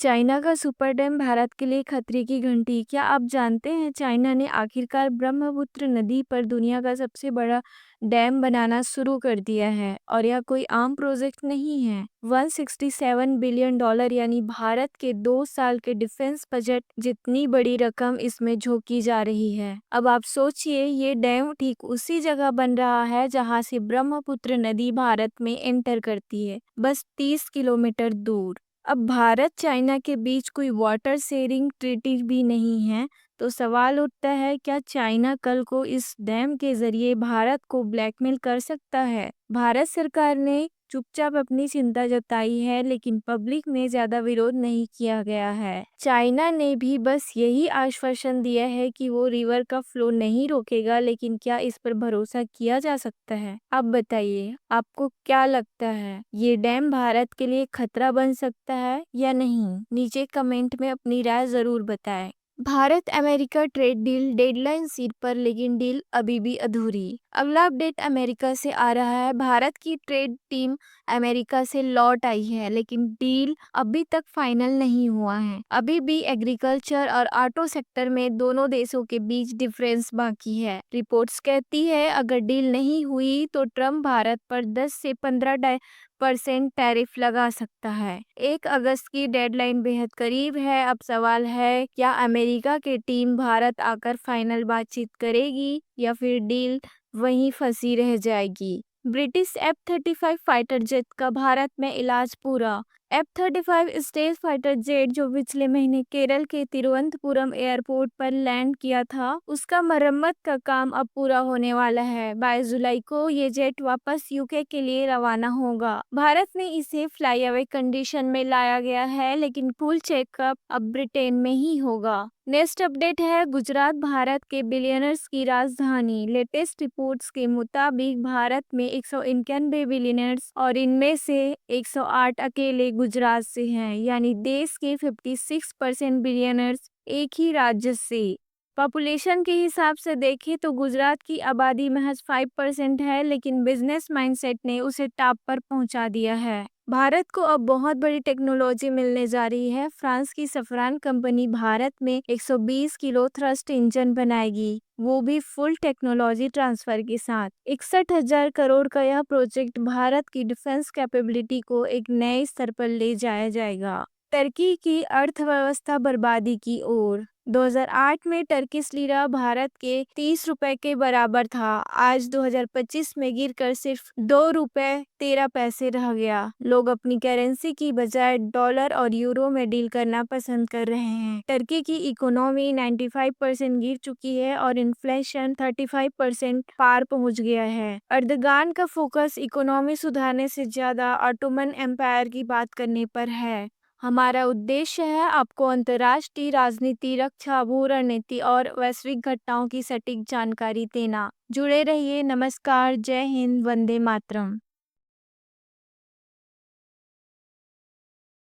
China का super dam Bharat के लिए खतरे की घंटी। क्या आप जानते हैं चाइना ने आखिरकार ब्रह्मपुत्र नदी पर दुनिया का सबसे बड़ा डैम बनाना शुरू कर दिया है और यह कोई आम प्रोजेक्ट नहीं है। 167 बिलियन डॉलर यानी भारत के 2 साल के डिफेंस बजट जितनी बड़ी रकम इसमें झोंकी जा रही है। अब आप सोचिए, ये डैम ठीक उसी जगह बन रहा है जहां से ब्रह्मपुत्र नदी भारत में एंटर करती है, बस 30 किलोमीटर दूर। अब भारत चाइना के बीच कोई वाटर शेयरिंग ट्रीटी भी नहीं है, तो सवाल उठता है, क्या चाइना कल को इस डैम के जरिए भारत को ब्लैकमेल कर सकता है? भारत सरकार ने चुपचाप अपनी चिंता जताई है, लेकिन पब्लिक में ज्यादा विरोध नहीं किया गया है। चाइना ने भी बस यही आश्वासन दिया है कि वो रिवर का फ्लो नहीं रोकेगा, लेकिन क्या इस पर भरोसा किया जा सकता है? आप बताइए, आपको क्या लगता है, ये डैम भारत के लिए खतरा बन सकता है या नहीं? नीचे कमेंट में अपनी राय जरूर बताएं। Bharat America trade deal deadline सिर पर, लेकिन डील अभी भी अधूरी। अगला अपडेट अमेरिका से आ रहा है। भारत की ट्रेड टीम अमेरिका से लौट आई है, लेकिन डील अभी तक फाइनल नहीं हुआ है। अभी भी एग्रीकल्चर और ऑटो सेक्टर में दोनों देशों के बीच डिफरेंस बाकी है। रिपोर्ट्स कहती है, अगर डील नहीं हुई तो ट्रम्प भारत पर 10 से 15% टैरिफ लगा सकता है। 1 अगस्त की डेडलाइन बेहद करीब है। अब सवाल है, क्या अमेरिका की टीम भारत आकर फाइनल बातचीत करेगी या फिर डील वहीं फंसी रह जाएगी? ब्रिटिश F-35 फाइटर जेट का भारत में इलाज पूरा। F-35 स्टेज फाइटर जेट जो पिछले महीने केरल के तिरुवनंतपुरम एयरपोर्ट पर लैंड किया था, उसका मरम्मत का काम अब पूरा होने वाला है। 22 जुलाई को ये जेट वापस यूके के लिए रवाना होगा। भारत में इसे फ्लाई अवे कंडीशन में लाया गया है, लेकिन फुल चेकअप अब ब्रिटेन में ही होगा। नेक्स्ट अपडेट है, गुजरात भारत के बिलियनर्स की राजधानी। लेटेस्ट रिपोर्ट्स के मुताबिक भारत में 191 बिलियनर्स और इनमें से 108 अकेले गुजरात से हैं, यानी देश के 56% बिलियनर्स एक ही राज्य से। पॉपुलेशन के हिसाब से देखें तो गुजरात की आबादी महज 5% है, लेकिन बिजनेस माइंडसेट ने उसे टॉप पर पहुंचा दिया है। भारत को अब बहुत बड़ी टेक्नोलॉजी मिलने जा रही है। फ्रांस की सफरान कंपनी भारत में 120 किलो थ्रस्ट इंजन बनाएगी, वो भी फुल टेक्नोलॉजी ट्रांसफर के साथ। 61,000 करोड़ का यह प्रोजेक्ट भारत की डिफेंस कैपेबिलिटी को एक नए स्तर पर ले जाया जाएगा। टर्की की अर्थव्यवस्था बर्बादी की ओर। 2008 में टर्किश लीरा भारत के 30 रुपए के बराबर था। आज 2025 में गिरकर सिर्फ 2 रुपए 13 पैसे रह गया। लोग अपनी करेंसी की बजाय डॉलर और यूरो में डील करना पसंद कर रहे हैं। टर्की की इकोनॉमी 95% गिर चुकी है और इन्फ्लेशन 35% पार पहुंच गया है। अर्दगान का फोकस इकोनॉमी सुधारने से ज्यादा ऑटोमन एम्पायर की बात करने पर है। हमारा उद्देश्य है आपको अंतर्राष्ट्रीय राजनीति, रक्षा, भू रणनीति और वैश्विक घटनाओं की सटीक जानकारी देना। जुड़े रहिए। नमस्कार, जय हिंद, वंदे मातरम।